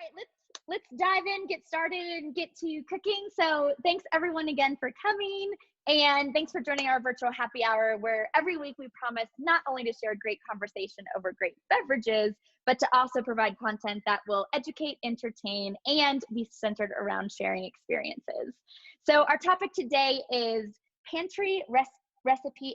right, let's dive in, get started, and get to cooking. So thanks everyone again for coming, and thanks for joining our virtual happy hour, where every week we promise not only to share great conversation over great beverages, but to also provide content that will educate, entertain, and be centered around sharing experiences. So our topic today is pantry recipe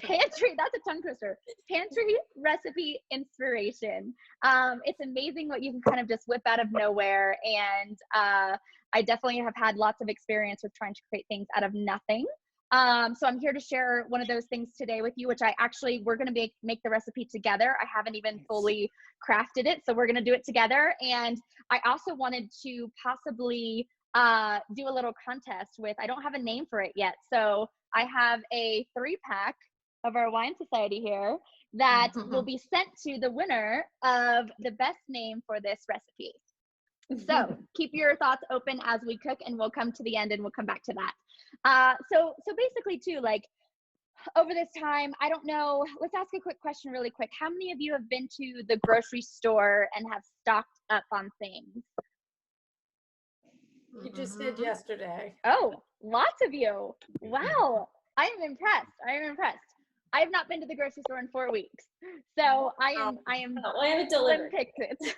pantry, that's a tongue twister. Pantry recipe inspiration. It's amazing what you can kind of just whip out of nowhere, and I definitely have had lots of experience with trying to create things out of nothing. So I'm here to share one of those things today with you, which we're going to make the recipe together. I haven't even fully crafted it, so we're going to do it together. And I also wanted to possibly do a little contest with, I don't have a name for it yet. So I have a 3-pack of our Wine Society here that will be sent to the winner of the best name for this recipe. So keep your thoughts open as we cook, and we'll come to the end and we'll come back to that. So basically too, like over this time, I don't know, let's ask a quick question really quick. How many of you have been to the grocery store and have stocked up on things? You just did yesterday. Oh, lots of you. Wow. I am impressed. I have not been to the grocery store in 4 weeks. So I am I have it delivered. That's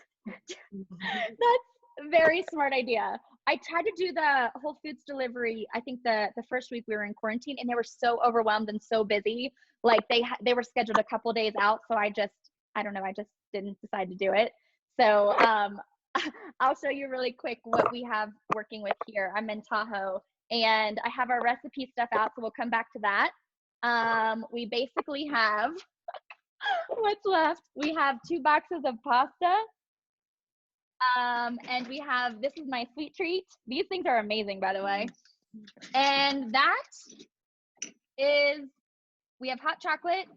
a very smart idea. I tried to do the Whole Foods delivery, I think the first week we were in quarantine, and they were so overwhelmed and so busy. Like they were scheduled a couple days out. So I just didn't decide to do it. So I'll show you really quick what we have working with here. I'm in Tahoe, and I have our recipe stuff out, so we'll come back to that. We basically have, what's left? We have 2 boxes of pasta. And we have, this is my sweet treat. These things are amazing, by the way. And that is, we have hot chocolate.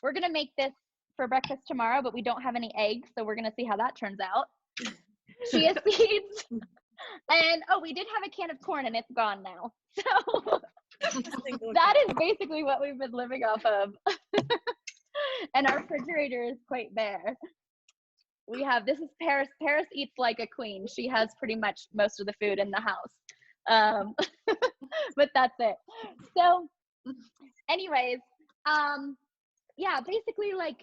We're gonna make this for breakfast tomorrow, but we don't have any eggs, so we're gonna see how that turns out. Chia seeds. And we did have a can of corn, and it's gone now. So that is basically what we've been living off of. And our refrigerator is quite bare. We have, this is Paris. Paris eats like a queen. She has pretty much most of the food in the house. But that's it. So anyways, yeah, basically like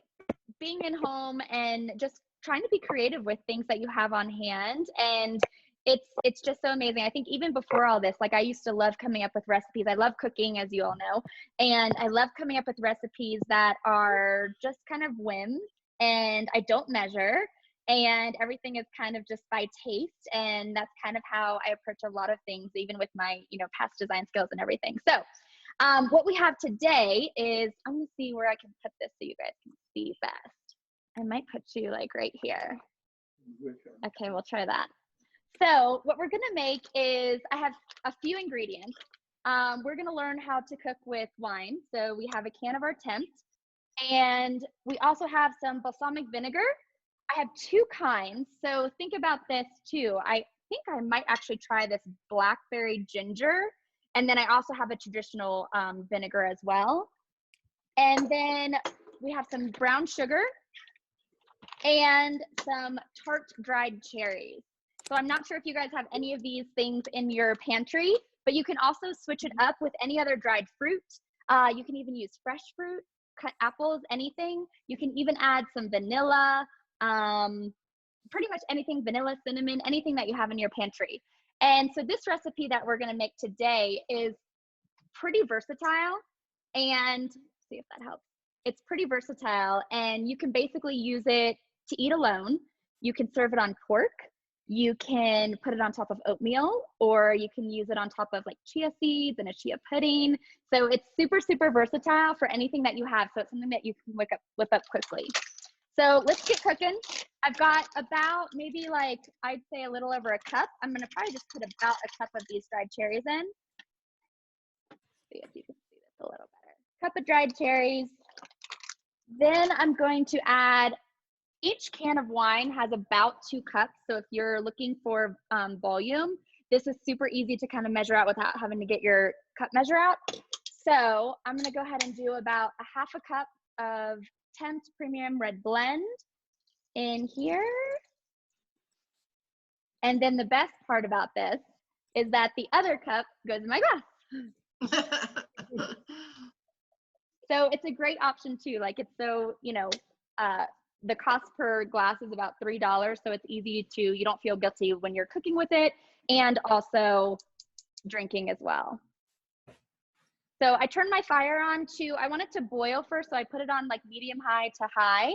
being in home and just trying to be creative with things that you have on hand. And it's just so amazing. I think even before all this, like I used to love coming up with recipes. I love cooking, as you all know, and I love coming up with recipes that are just kind of whims, and I don't measure, and everything is kind of just by taste. And that's kind of how I approach a lot of things, even with my, past design skills and everything. So what we have today is, I'm gonna see where I can put this so you guys can see best. I might put you like right here. Okay, we'll try that. So what we're gonna make is, I have a few ingredients. We're gonna learn how to cook with wine. So we have a can of our temp, and we also have some balsamic vinegar. I have 2 kinds, so think about this too. I think I might actually try this blackberry ginger, and then I also have a traditional vinegar as well. And then we have some brown sugar and some tart dried cherries. So I'm not sure if you guys have any of these things in your pantry, but you can also switch it up with any other dried fruit. You can even use fresh fruit, cut apples, anything. You can even add some vanilla, pretty much anything, vanilla, cinnamon, anything that you have in your pantry. And so this recipe that we're gonna make today is pretty versatile, and see if that helps. It's pretty versatile, and you can basically use it to eat alone. You can serve it on pork. You can put it on top of oatmeal, or you can use it on top of like chia seeds and a chia pudding. So it's super, super versatile for anything that you have. So it's something that you can whip up quickly. So let's get cooking. I've got about maybe like, I'd say a little over a cup. I'm gonna probably just put about a cup of these dried cherries in. See if you can see this a little better. Cup of dried cherries. Then I'm going to add, each can of wine has about 2 cups. So if you're looking for volume, this is super easy to kind of measure out without having to get your cup measure out. So I'm gonna go ahead and do about a 1/2 cup of Tempt Premium Red Blend. in here. And then the best part about this is that the other cup goes in my glass. So it's a great option too. Like it's so, the cost per glass is about $3. So it's easy to, you don't feel guilty when you're cooking with it and also drinking as well. So I turned my fire on to, I want it to boil first. So I put it on like medium high to high.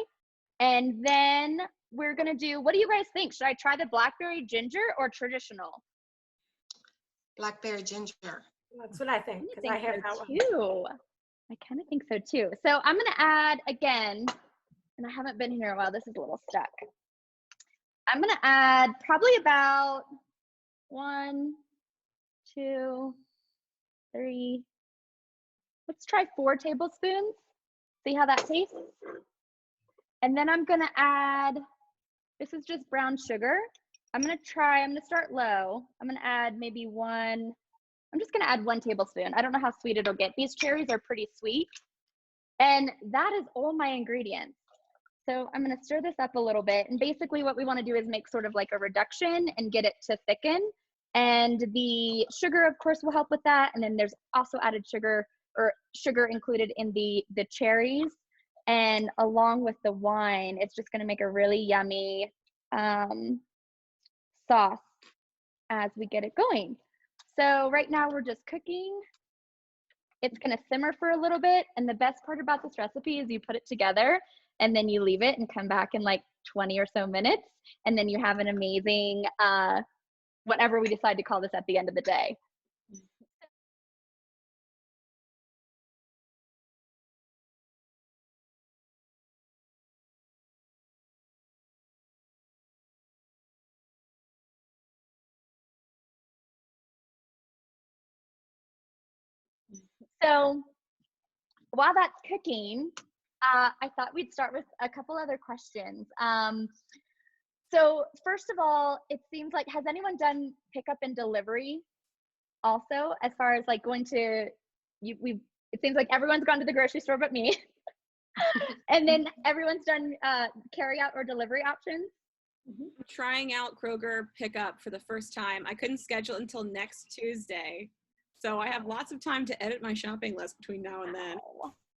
And then we're going to do, what do you guys think? Should I try the blackberry ginger or traditional? Blackberry ginger. That's what I think. Because I have that one. Too. I kind of think so too. So I'm going to add again, and I haven't been here a while. This is a little stuck. I'm going to add probably about 1, 2, 3. Let's try 4 tablespoons. See how that tastes. And then I'm going to add, this is just brown sugar. I'm going to start low. I'm going to add maybe I'm just going to add 1 tablespoon. I don't know how sweet it'll get. These cherries are pretty sweet. And that is all my ingredients. So I'm going to stir this up a little bit. And basically what we want to do is make sort of like a reduction and get it to thicken. And the sugar, of course, will help with that. And then there's also added sugar included in the cherries. And along with the wine, it's just going to make a really yummy sauce as we get it going. So right now we're just cooking. It's going to simmer for a little bit. And the best part about this recipe is you put it together and then you leave it and come back in like 20 or so minutes. And then you have an amazing, whatever we decide to call this at the end of the day. So while that's cooking, I thought we'd start with a couple other questions. So first of all, it seems like, has anyone done pickup and delivery also, as far as like going to, it seems like everyone's gone to the grocery store but me. And then everyone's done carry out or delivery options? I'm trying out Kroger pickup for the first time. I couldn't schedule until next Tuesday. So I have lots of time to edit my shopping list between now and then.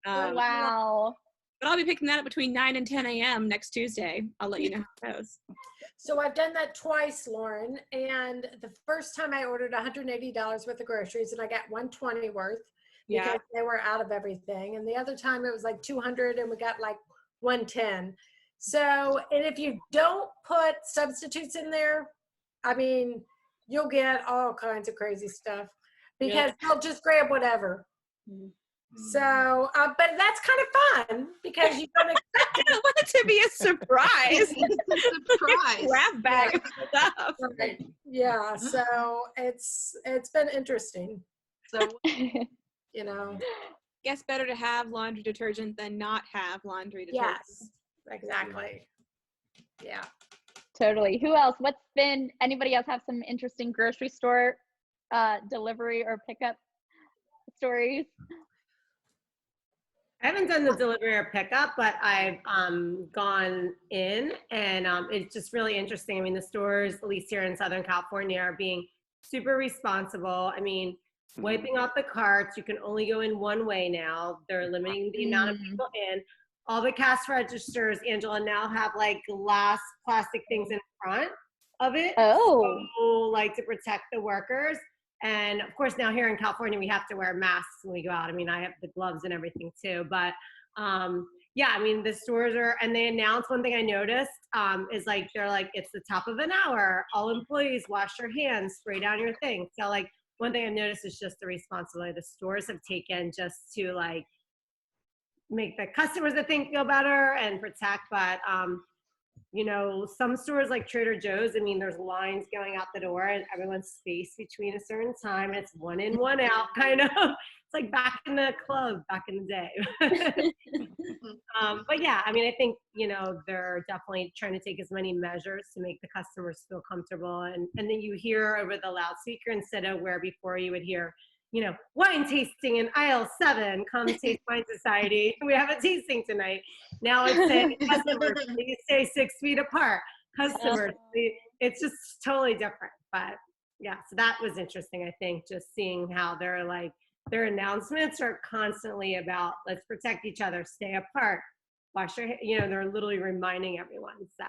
Wow. But I'll be picking that up between 9 and 10 a.m. next Tuesday. I'll let you know how it goes. So I've done that twice, Lauren. And the first time I ordered $180 worth of groceries and I got $120 worth because they were out of everything. And the other time it was like $200 and we got like $110. So, and if you don't put substitutes in there, I mean, you'll get all kinds of crazy stuff because they'll just grab whatever. So, but that's kind of fun because you don't expect I don't want it to be a surprise. Surprise. Grab bag of stuff. Right. Yeah. So it's been interesting. So, You know. Guess better to have laundry detergent than not have laundry detergent. Yes. Exactly. Yeah. Totally. Who else? Anybody else have some interesting grocery store delivery or pickup stories? I haven't done the delivery or pickup, but I've gone in and it's just really interesting. I mean, the stores, at least here in Southern California, are being super responsible. I mean, wiping off the carts, you can only go in one way now. They're limiting the amount of people in. All the cash registers, Angela, now have like glass plastic things in front of it. Oh. So, like to protect the workers. And of course, now here in California, we have to wear masks when we go out. I mean, I have the gloves and everything too. But yeah, I mean, the stores are, and they announced, one thing I noticed is like, they're like, it's the top of an hour. All employees wash your hands, spray down your thing. So like, one thing I've noticed is just the responsibility the stores have taken just to like make the customers, I think, feel better and protect. But you know, some stores like Trader Joe's, I mean, there's lines going out the door and everyone's spaced between a certain time. It's one in, one out, kind of. It's like back in the club, back in the day. But yeah, I mean, I think, you know, they're definitely trying to take as many measures to make the customers feel comfortable. And then you hear over the loudspeaker instead of where before you would hear, you know, wine tasting in aisle 7, come taste Wine Society. We have a tasting tonight. Now it's saying customers, please stay 6 feet apart. Customers, it's just totally different. But yeah, so that was interesting, I think, just seeing how they're like, their announcements are constantly about, let's protect each other, stay apart, wash your, you know, they're literally reminding everyone. So.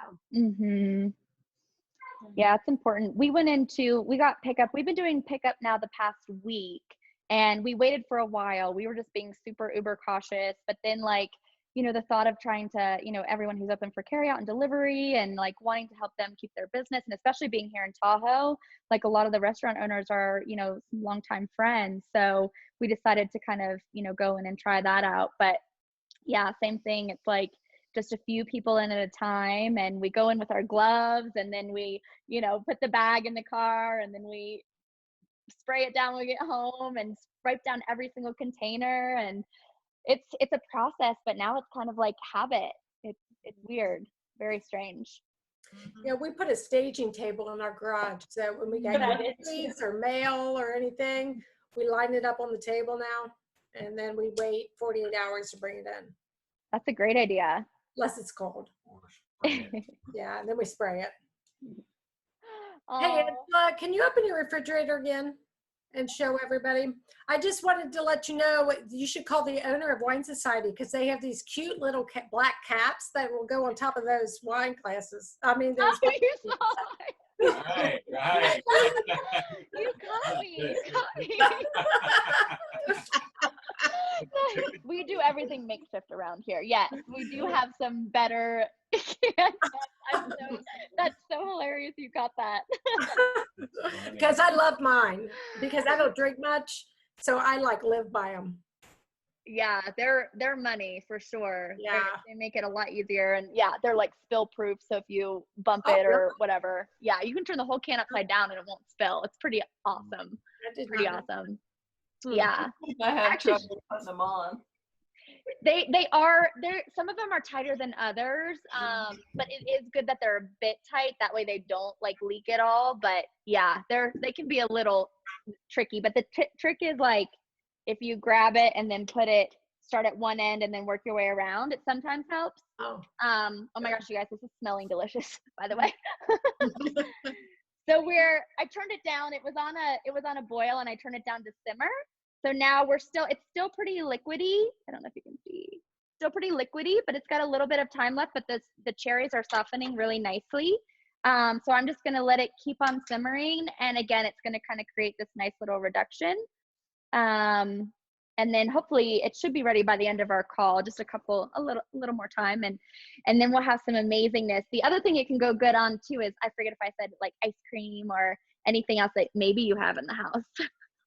Yeah, it's important. We got pickup. We've been doing pickup now the past week, and we waited for a while. We were just being super uber cautious, but then like, you know, the thought of trying to, you know, everyone who's open for carryout and delivery and like wanting to help them keep their business, and especially being here in Tahoe, like a lot of the restaurant owners are, you know, some longtime friends. So we decided to kind of, you know, go in and try that out. But yeah, same thing. It's like just a few people in at a time, and we go in with our gloves, and then we, you know, put the bag in the car, and then we spray it down when we get home and wipe down every single container. And it's a process, but now it's kind of like habit. It's weird, very strange. Yeah, we put a staging table in our garage, so when we get groceries or mail or anything, we line it up on the table now, and then we wait 48 hours to bring it in. That's a great idea. Unless it's cold. Yeah, and then we spray it. Oh, Hey, Angela, can you open your refrigerator again and show everybody? I just wanted to let you know, you should call the owner of Wine Society, because they have these cute little black caps that will go on top of those wine glasses. I mean, those. you saw it. Right. You caught me. We do everything makeshift around here. Yes, we do have some better. That's so hilarious. You got that. Because I love mine, because I don't drink much, so I like live by them. Yeah, they're money for sure. Yeah. They make it a lot easier, and yeah, they're like spill proof. So if you bump it or whatever, yeah, you can turn the whole can upside down and it won't spill. It's pretty awesome. Pretty awesome. Yeah. I have trouble putting them on. They some of them are tighter than others, but it is good that they're a bit tight, that way they don't like leak at all. But yeah, they can be a little tricky, but the trick is like, if you grab it and then start at one end and then work your way around, it sometimes helps. Oh my gosh, you guys, this is smelling delicious, by the way. So I turned it down. It was on a boil, and I turned it down to simmer. So now it's still pretty liquidy. I don't know if you can see. Still pretty liquidy, but it's got a little bit of time left, but the cherries are softening really nicely. So I'm just gonna let it keep on simmering. And again, it's gonna kind of create this nice little reduction. And then hopefully it should be ready by the end of our call, just a little more time. And then we'll have some amazingness. The other thing it can go good on too is, I forget if I said like ice cream or anything else that maybe you have in the house.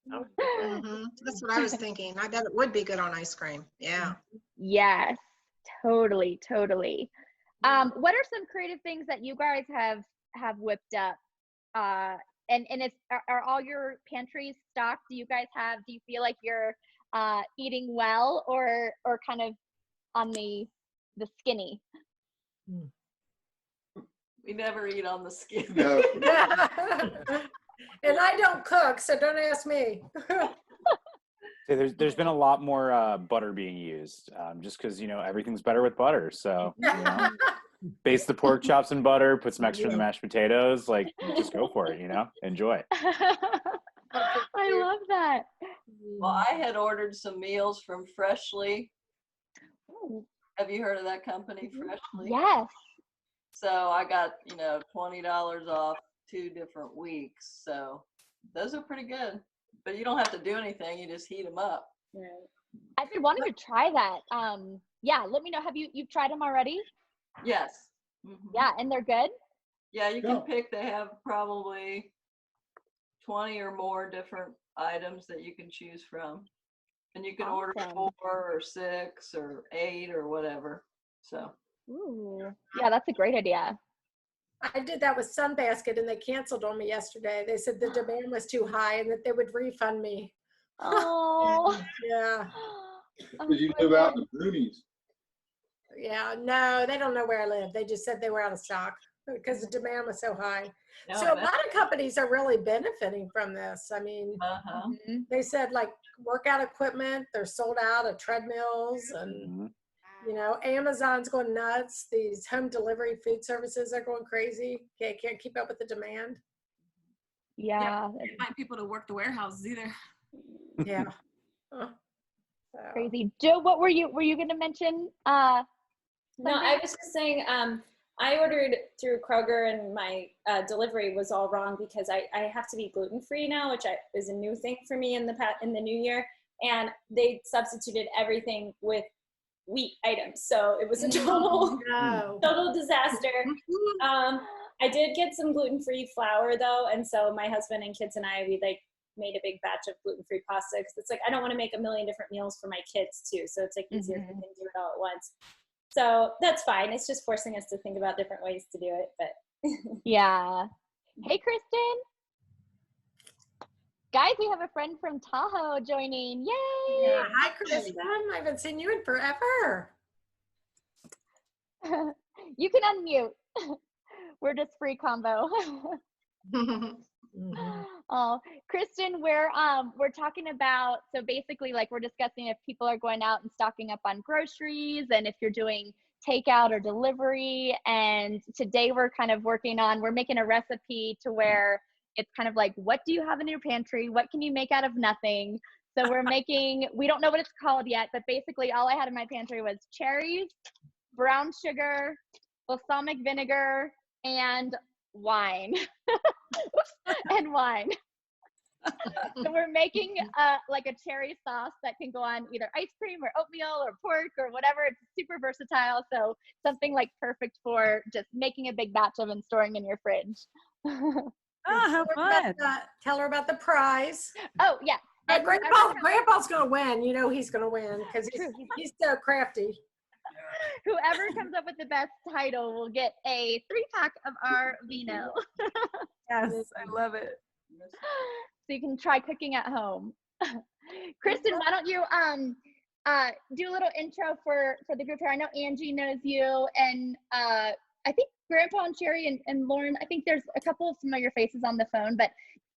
That's what I was thinking. I bet it would be good on ice cream. Yeah. Yes, totally. What are some creative things that you guys have whipped up? And are all your pantries stocked? Do you feel like you're eating well or kind of on the skinny? We never eat on the skin. No. And I don't cook, so don't ask me. So there's been a lot more butter being used, just because, you know, everything's better with butter. So, you know, baste the pork chops in butter, put some extra in the mashed potatoes, like just go for it, you know, enjoy. I love that. Well, I had ordered some meals from Freshly. Ooh. Have you heard of that company, Freshly? Yes. So I got, $20 off 2 different weeks. So those are pretty good. But you don't have to do anything. You just heat them up. Right. I've been wanting to try that. Yeah, let me know. Have you've tried them already? Yes. Mm-hmm. Yeah, and they're good? Yeah, you can pick. They have probably 20 or more different items that you can choose from. And you can order 4 or 6 or 8 or whatever. So. Ooh. Yeah, that's a great idea. I did that with Sunbasket, and they canceled on me yesterday. They said the demand was too high and that they would refund me. Oh. Yeah. Did you live out in the boonies? Yeah, no, they don't know where I live. They just said they were out of stock. because the demand was so high. No, So a lot of companies are really benefiting from this. I mean, uh-huh. they said like workout equipment, they're sold out of treadmills, and Mhm. you know, Amazon's going nuts. These home delivery food services are going crazy. Okay, can't keep up with the demand. Yeah, Can't find people to work the warehouses either. Yeah. So, crazy. Joe, what were you going to mention? No, I was just saying, I ordered through Kroger and my delivery was all wrong because I have to be gluten-free now, which is a new thing for me in the new year. And they substituted everything with wheat items. So it was a total disaster. I did get some gluten-free flour though. And so my husband and kids and I, we like made a big batch of gluten-free pasta because it's like, I don't want to make a million different meals for my kids too. So it's like easier if we can do it all at once. So that's fine. It's just forcing us to think about different ways to do it. But yeah. Hey, Kristen. Guys, we have a friend from Tahoe joining. Yay! yeah. Hi, Kristen. I haven't seen you in forever. You can unmute. We're just free combo. Oh, Kristen, we're talking about, so basically like we're discussing if people are going out and stocking up on groceries and if you're doing takeout or delivery. And today we're kind of we're making a recipe to where it's kind of like, what do you have in your pantry? What can you make out of nothing? So we're making, we don't know what it's called yet, but basically all I had in my pantry was cherries, brown sugar, balsamic vinegar, and wine. And wine. So we're making like a cherry sauce that can go on either ice cream or oatmeal or pork or whatever. It's super versatile. So something like perfect for just making a big batch of and storing in your fridge. Oh, how fun. Tell her about the prize. Oh, yeah. And Grandpa's going to win. You know he's going to win because he's so crafty. Whoever comes up with the best title will get a 3-pack of our vino. Yes, I love it. So you can try cooking at home. Kristen, why don't you do a little intro for the group here? I know Angie knows you, and I think Grandpa and Sherry and Lauren, I think there's a couple of familiar faces on the phone, but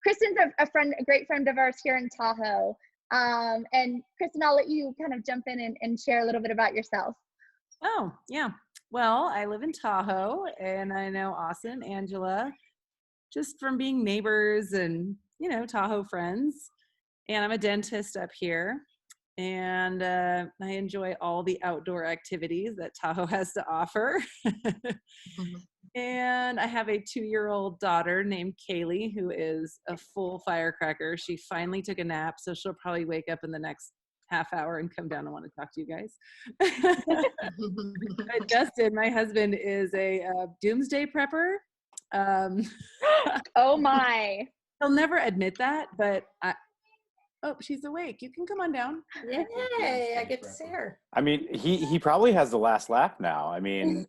Kristen's a great friend of ours here in Tahoe. And Kristen, I'll let you kind of jump in and share a little bit about yourself. Oh, yeah. Well, I live in Tahoe, and I know Austin, Angela, just from being neighbors and, you know, Tahoe friends. And I'm a dentist up here, and I enjoy all the outdoor activities that Tahoe has to offer. And I have a 2-year-old daughter named Kaylee, who is a full firecracker. She finally took a nap, so she'll probably wake up in the next half hour and come down and want to talk to you guys. Justin, my husband, is a doomsday prepper. Oh my. He'll never admit that, but oh, she's awake. You can come on down. Yay, I get to see her. I mean, he probably has the last laugh now. I mean,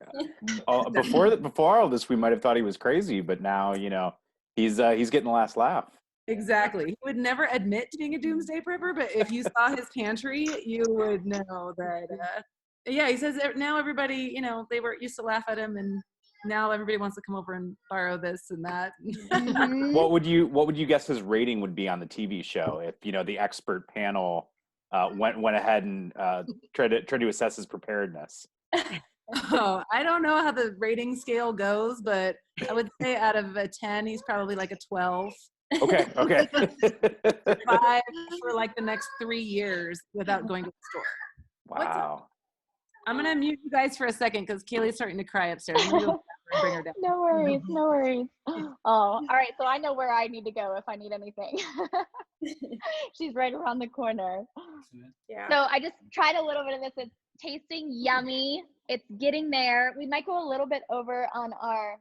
before all this, we might have thought he was crazy, but now, you know, he's getting the last laugh. Exactly. He would never admit to being a doomsday prepper, but if you saw his pantry, you would know that. Yeah, he says that now everybody, you know, they used to laugh at him, and now everybody wants to come over and borrow this and that. What would you guess his rating would be on the TV show if, you know, the expert panel went ahead and tried to assess his preparedness? Oh, I don't know how the rating scale goes, but I would say out of a 10, he's probably like a 12. Okay. 5 for like the next 3 years without going to the store. Wow. I'm gonna mute you guys for a second because Kaylee's starting to cry upstairs. I'm gonna go bring her down. No worries. Oh, all right. So I know where I need to go if I need anything. She's right around the corner. Yeah. So I just tried a little bit of this. It's tasting yummy. It's getting there. We might go a little bit over on our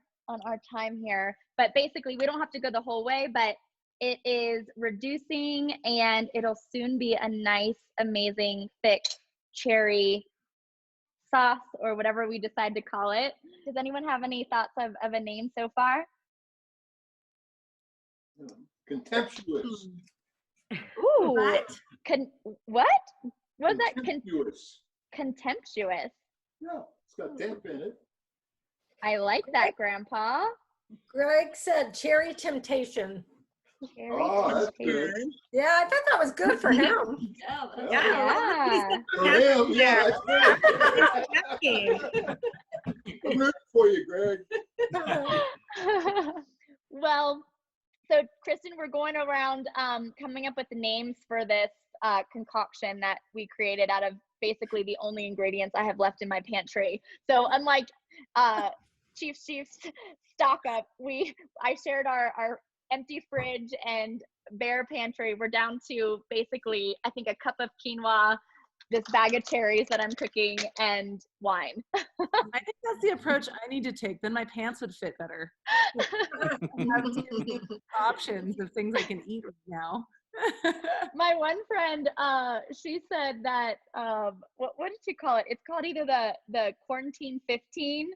time here, but basically we don't have to go the whole way, but it is reducing and it'll soon be a nice, amazing, thick cherry sauce or whatever we decide to call it. Does anyone have any thoughts of a name so far? Contemptuous. Ooh. What? What? What is that? Contemptuous. Contemptuous. Yeah, it's got damp in it. I like that, Grandpa. Greg said cherry temptation. Cherry Oh, that's good. temptation. Yeah, I thought that was good for him. Yeah, that's Yeah. For him, yeah, that's good. I'm rooting for you, Greg. Well, so Kristen, we're going around coming up with the names for this concoction that we created out of basically the only ingredients I have left in my pantry. So unlike Chief's stock up, I shared our empty fridge and bare pantry. We're down to basically, I think, a cup of quinoa, this bag of cherries that I'm cooking, and wine. I think that's the approach I need to take. Then my pants would fit better. I have two options of things I can eat right now. My one friend, she said that what did she call it? It's called either the quarantine 15,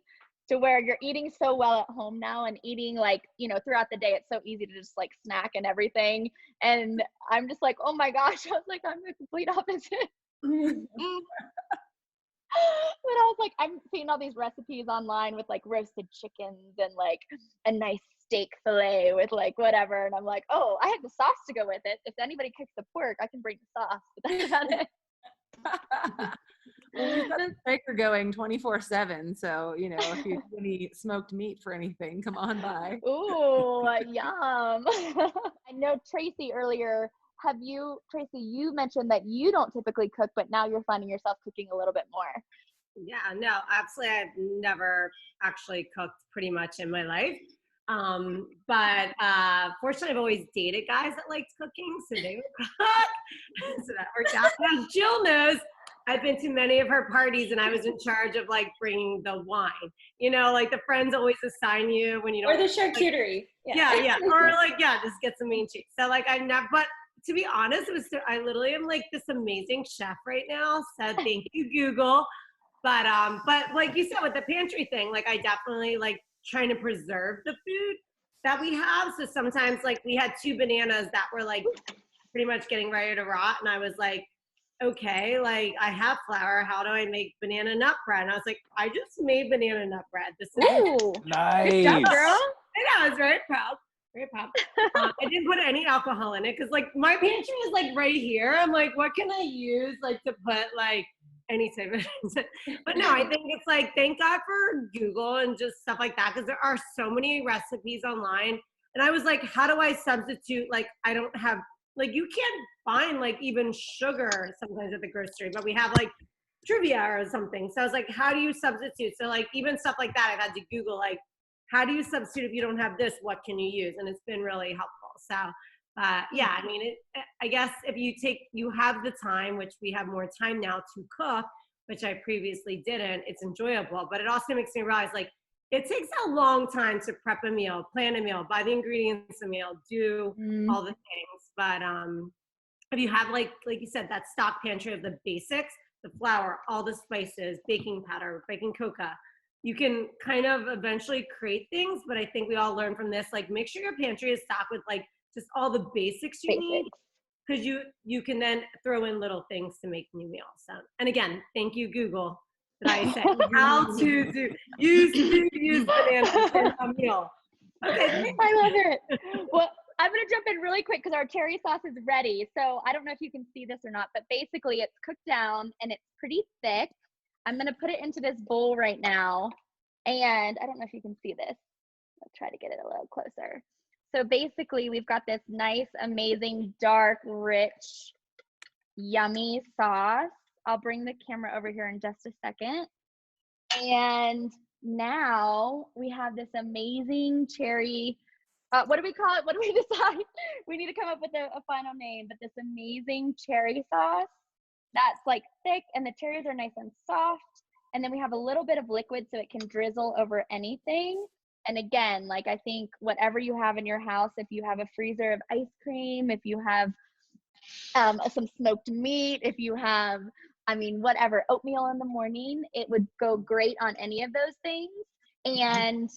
to where you're eating so well at home now and eating like, throughout the day. It's so easy to just like snack and everything. And I'm just like, oh my gosh, I was like, I'm the complete opposite. But I was like, I'm seeing all these recipes online with like roasted chickens and like a nice steak fillet with like whatever, and I'm like, oh, I have the sauce to go with it. If anybody cooks the pork, I can bring the sauce, but that's about it. Well, we've got a breaker going 24/7, so if you need any smoked meat for anything, come on by. Ooh, yum. I know Tracy earlier. Tracy, you mentioned that you don't typically cook, but now you're finding yourself cooking a little bit more. Yeah, no, absolutely. I've never actually cooked pretty much in my life. But fortunately, I've always dated guys that liked cooking, so they would cook. So that worked out. Now, Jill knows I've been to many of her parties, and I was in charge of like bringing the wine. Like the friends always assign you when you don't. Or the charcuterie. Yeah. Or like, just get some mean cheese. So like I've never, but to be honest, I literally am like this amazing chef right now. So thank you, Google. But like you said with the pantry thing, like I definitely like trying to preserve the food that we have. So sometimes like we had 2 bananas that were like pretty much getting ready to rot, and I was like, okay, like I have flour. How do I make banana nut bread? And I was like, I just made banana nut bread. This is Ooh, Nice. good job, girl. I was very proud. Very proud. I didn't put any alcohol in it because like my pantry is like right here. I'm like, what can I use like to put like any type of but no, I think it's like, thank God for Google and just stuff like that, because there are so many recipes online. And I was like, how do I substitute? Like, I don't have, like, you can't find like even sugar sometimes at the grocery, but we have like trivia or something. So I was like, how do you substitute? So like even stuff like that, I've had to Google like, how do you substitute if you don't have this? What can you use? And it's been really helpful. So yeah, I mean, I guess if you have the time, which we have more time now to cook, which I previously didn't, it's enjoyable. But it also makes me realize like, it takes a long time to prep a meal, plan a meal, buy the ingredients a meal, do all the things. But if you have like you said, that stock pantry of the basics, the flour, all the spices, baking powder, baking cocoa, you can kind of eventually create things. But I think we all learn from this, like make sure your pantry is stocked with like just all the basics you need, because you can then throw in little things to make new meals. So, and again, thank you, Google, that I said how to use bananas in a meal. Okay. I love it. Well, I'm going to jump in really quick because our cherry sauce is ready. So I don't know if you can see this or not, but basically it's cooked down and it's pretty thick. I'm going to put it into this bowl right now. And I don't know if you can see this. Let's try to get it a little closer. So basically we've got this nice, amazing, dark, rich, yummy sauce. I'll bring the camera over here in just a second. And now we have this amazing cherry, what do we call it? What do we decide? We need to come up with a final name, but this amazing cherry sauce that's like thick and the cherries are nice and soft. And then we have a little bit of liquid so it can drizzle over anything. And again, like I think whatever you have in your house, if you have a freezer of ice cream, if you have some smoked meat, if you have, I mean, whatever, oatmeal in the morning, it would go great on any of those things. And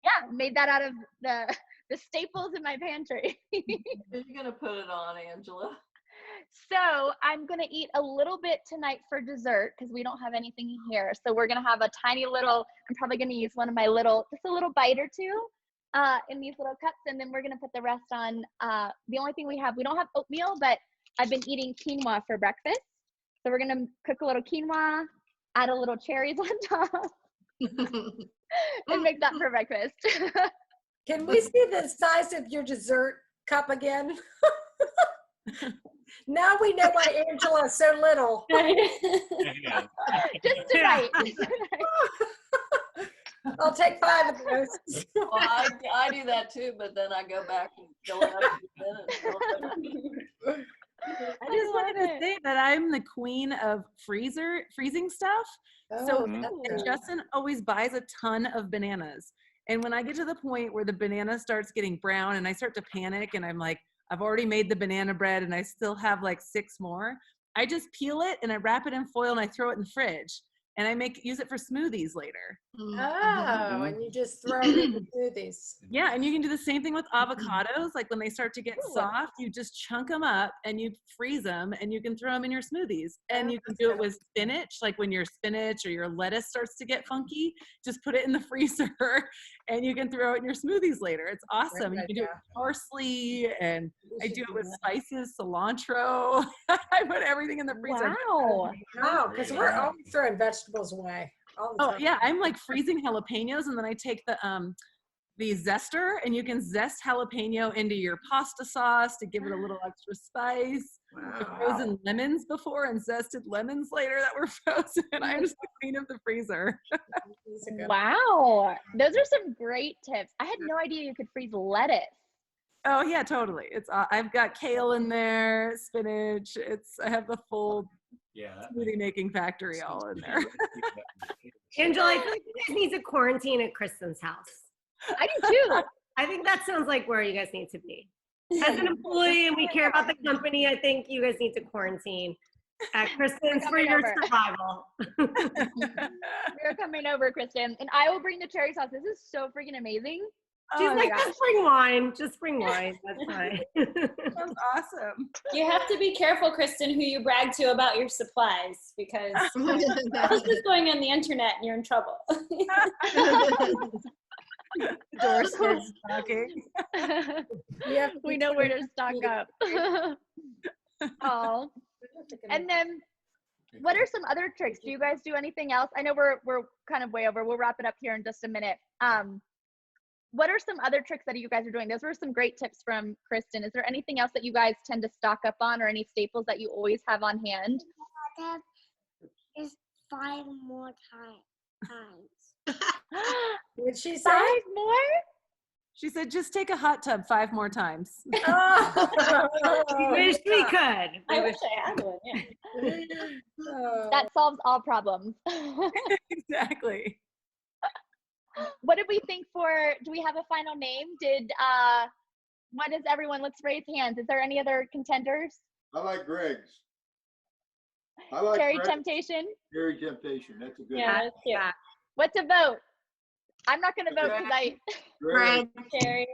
yeah, made that out of the staples in my pantry. Are you gonna put it on, Angela? So I'm gonna eat a little bit tonight for dessert because we don't have anything here. So we're gonna have a tiny little, I'm probably gonna use one of my just a little bite or two in these little cups, and then we're gonna put the rest on. The only thing we don't have oatmeal, but I've been eating quinoa for breakfast. So we're gonna cook a little quinoa, add a little cherries on top, and make that for breakfast. Can we see the size of your dessert cup again? Now we know why Angela is so little. Just tonight. I'll take 5 of those. Well, I do that too, but then I go back and fill it up again. I just wanted to say that I'm the queen of freezing stuff. So and Justin always buys a ton of bananas. And when I get to the point where the banana starts getting brown and I start to panic and I'm like, I've already made the banana bread and I still have like 6 more, I just peel it and I wrap it in foil and I throw it in the fridge. And I use it for smoothies later. Oh, and you just throw it in the smoothies. Yeah, and you can do the same thing with avocados. Like when they start to get soft, you just chunk them up and you freeze them and you can throw them in your smoothies. And you can do it with spinach, like when your spinach or your lettuce starts to get funky, just put it in the freezer and you can throw it in your smoothies later. It's awesome. You can do it with parsley, and I do it with spices, cilantro. I put everything in the freezer. Wow. Wow, because we're always throwing vegetables away all the time. Oh yeah, I'm like freezing jalapenos, and then I take the zester, and you can zest jalapeno into your pasta sauce to give it a little extra spice. I've frozen lemons before and zested lemons later that were frozen. I'm just the queen of the freezer. Wow, those are some great tips. I had no idea you could freeze lettuce. Oh yeah, totally. I've got kale in there, spinach. I have the full smoothie making factory all in there. Angela, I feel like you guys need to quarantine at Kristen's house. I do too. I think that sounds like where you guys need to be. As an employee and we care about the company, I think you guys need to quarantine at Kristen's for your survival. We're coming over, Kristen, and I will bring the cherry sauce. This is so freaking amazing. She's like, just bring wine. Just bring wine. That's fine. That's awesome. You have to be careful, Kristen, who you brag to about your supplies, because this is going on the internet and you're in trouble. The door starts knocking. We know where to stock up. Oh, and then what are some other tricks? Do you guys do anything else? I know we're kind of way over. We'll wrap it up here in just a minute. What are some other tricks that you guys are doing? Those were some great tips from Kristen. Is there anything else that you guys tend to stock up on, or any staples that you always have on hand? Is 5 more times. Did she say 5 more? She said, just take a hot tub 5 more times. We wish we could. I wish I had one, yeah. That solves all problems. Exactly. What did we think do we have a final name? What is everyone? Let's raise hands. Is there any other contenders? I like Greg's. I like Cherry Greg's. Temptation? Cherry Temptation. That's a good Yeah, one. that's cute. What to vote? I'm not going to vote because Greg. Cherry.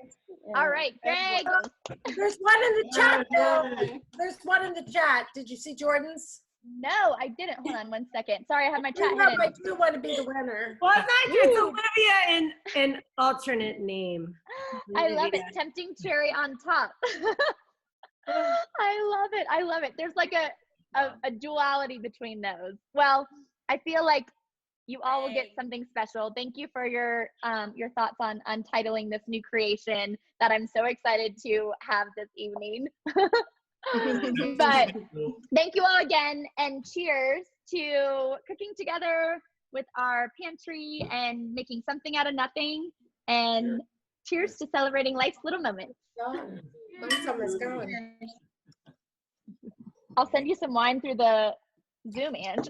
All right, Greg. There's one in the chat, though. There's one in the chat. Did you see Jordan's? No, I didn't. Hold on 1 second. Sorry, I had my chat hidden. I do want to be the winner. Well, it's not true. It's Olivia in an alternate name. I love it. Tempting cherry on top. I love it. I love it. There's like a duality between those. Well, I feel like you all will get something special. Thank you for your thoughts on titling this new creation that I'm so excited to have this evening. But thank you all again, and cheers to cooking together with our pantry and making something out of nothing, and cheers to celebrating life's little moments. Mine's almost going. I'll send you some wine through the Zoom, Ange.